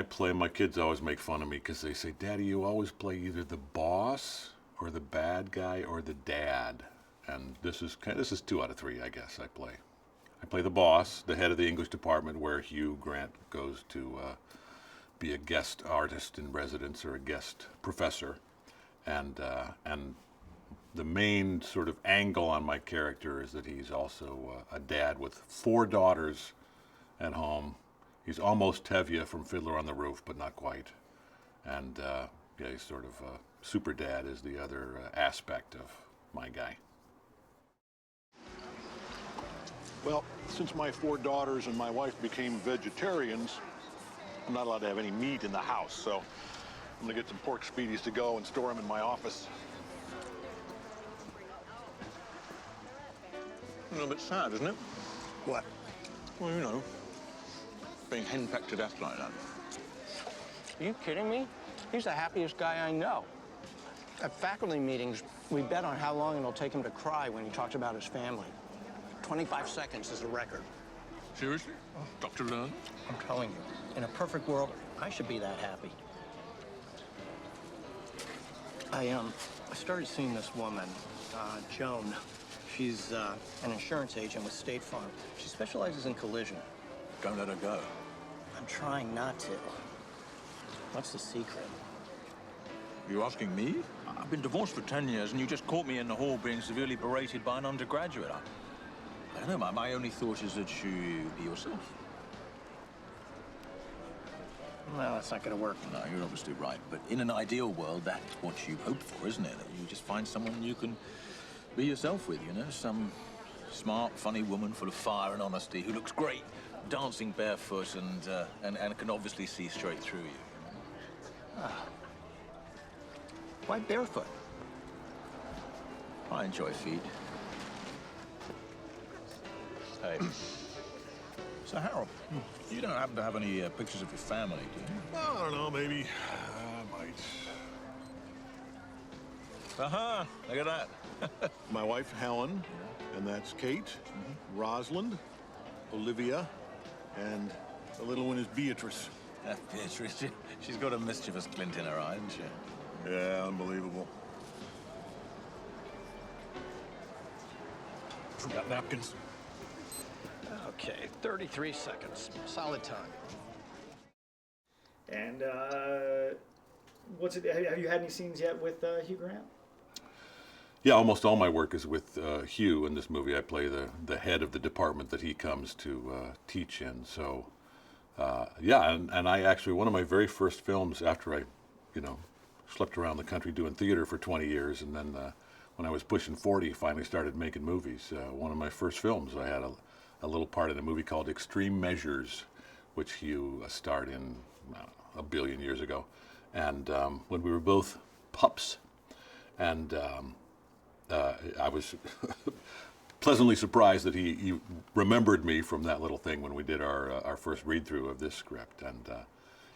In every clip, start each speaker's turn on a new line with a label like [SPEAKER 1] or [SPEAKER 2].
[SPEAKER 1] I play, my kids always make fun of me because they say, Daddy, you always play either the boss or the bad guy or the dad. And this is 2 out of 3, I guess. I play the boss, the head of the English department, where Hugh Grant goes to be a guest artist in residence or a guest professor. And the main sort of angle on my character is that he's also a dad with 4 daughters at home. He's almost Tevye from Fiddler on the Roof, but not quite. And yeah, he's sort of super dad is the other aspect of my guy.
[SPEAKER 2] Well, since my 4 daughters and my wife became vegetarians, I'm not allowed to have any meat in the house, so I'm gonna get some pork speedies to go and store them in my office. A little bit sad, isn't it?
[SPEAKER 3] What?
[SPEAKER 2] Well, you know, being henpecked to death like that.
[SPEAKER 3] Are you kidding me? He's the happiest guy I know. At faculty meetings, we bet on how long it'll take him to cry when he talks about his family. 25 seconds is the record.
[SPEAKER 2] Seriously? Dr. Learn?
[SPEAKER 3] I'm telling you, in a perfect world, I should be that happy. I started seeing this woman, Joan. She's an insurance agent with State Farm. She specializes in collision.
[SPEAKER 2] Don't let her go.
[SPEAKER 3] I'm trying not to. What's the secret?
[SPEAKER 4] You asking me? I've been divorced for 10 years, and you just caught me in the hall being severely berated by an undergraduate. I don't know, my only thought is that you be yourself.
[SPEAKER 3] Well, that's not gonna work.
[SPEAKER 4] No, you're obviously right, but in an ideal world, that's what you hope for, isn't it? That you just find someone you can be yourself with, you know? Some smart, funny woman full of fire and honesty who looks great, dancing barefoot and can obviously see straight through you.
[SPEAKER 3] Why barefoot?
[SPEAKER 4] I enjoy feet. Hey. So, Harold, you don't happen to have any pictures of your family, do you?
[SPEAKER 2] Well, I don't know, maybe. I might.
[SPEAKER 4] Aha! Look at that.
[SPEAKER 2] My wife, Helen, and that's Kate, Rosalind, Olivia, and the little one is Beatrice.
[SPEAKER 4] Beatrice, she's got a mischievous glint in her eye, hasn't she?
[SPEAKER 2] Yeah, unbelievable. Forgot napkins.
[SPEAKER 3] Okay, 33 seconds. Solid time.
[SPEAKER 5] And what's it? Have you had any scenes yet with Hugh Grant?
[SPEAKER 1] Yeah, almost all my work is with Hugh in this movie. I play the head of the department that he comes to teach in. So, yeah, and I actually, one of my very first films after I, slept around the country doing theater for 20 years, and then when I was pushing 40, finally started making movies. One of my first films, I had a little part in a movie called Extreme Measures, which Hugh starred in a billion years ago. And when we were both pups, and I was pleasantly surprised that he remembered me from that little thing when we did our first read-through of this script. And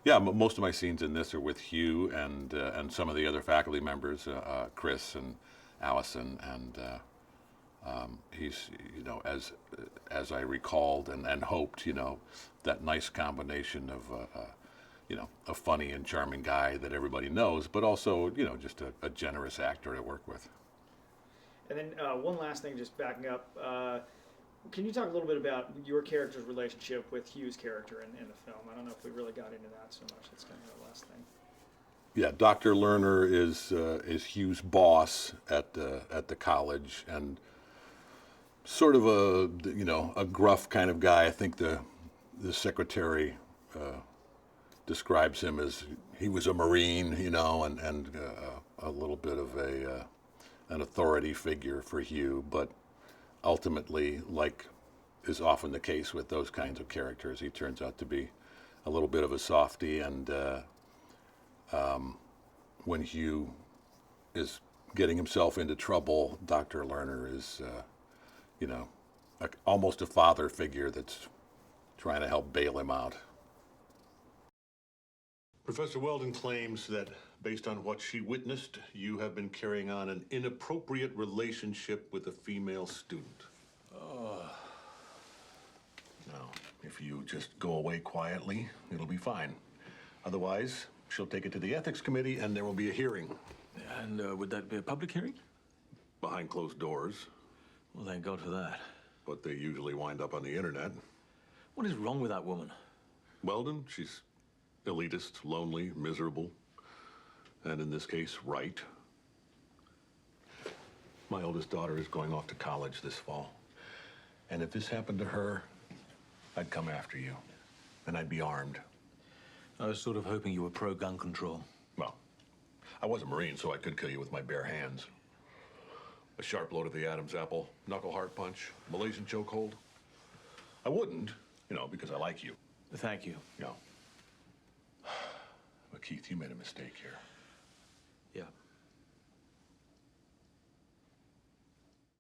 [SPEAKER 1] yeah, most of my scenes in this are with Hugh and some of the other faculty members, Chris and Allison, and he's, as I recalled and hoped, that nice combination of, a funny and charming guy that everybody knows, but also, just a generous actor to work with.
[SPEAKER 5] And then one last thing, just backing up, can you talk a little bit about your character's relationship with Hugh's character in the film? I don't know if we really got into that so much. That's kind of the last thing.
[SPEAKER 1] Yeah, Dr. Lerner is Hugh's boss at the college, and sort of a gruff kind of guy. I think the secretary describes him as he was a Marine, and a little bit of an authority figure for Hugh, but ultimately, like is often the case with those kinds of characters, he turns out to be a little bit of a softie, and when Hugh is getting himself into trouble, Dr. Lerner is, almost a father figure that's trying to help bail him out.
[SPEAKER 2] Professor Weldon claims that, based on what she witnessed, you have been carrying on an inappropriate relationship with a female student. Now, if you just go away quietly, it'll be fine. Otherwise, she'll take it to the ethics committee and there will be a hearing.
[SPEAKER 4] And would that be a public hearing?
[SPEAKER 2] Behind closed doors,
[SPEAKER 4] Well, thank God for that.
[SPEAKER 2] but they usually wind up on the internet.
[SPEAKER 4] What is wrong with that woman?
[SPEAKER 2] Weldon, she's elitist, lonely, miserable, and in this case, right. My oldest daughter is going off to college this fall. And if this happened to her, I'd come after you. And I'd be armed.
[SPEAKER 4] I was sort of hoping you were pro-gun control.
[SPEAKER 2] Well, I was a Marine, so I could kill you with my bare hands. A sharp blow to the Adam's apple, knuckle heart punch, Malaysian chokehold. I wouldn't, because I like you.
[SPEAKER 4] Thank you.
[SPEAKER 2] But Keith, you made a mistake here.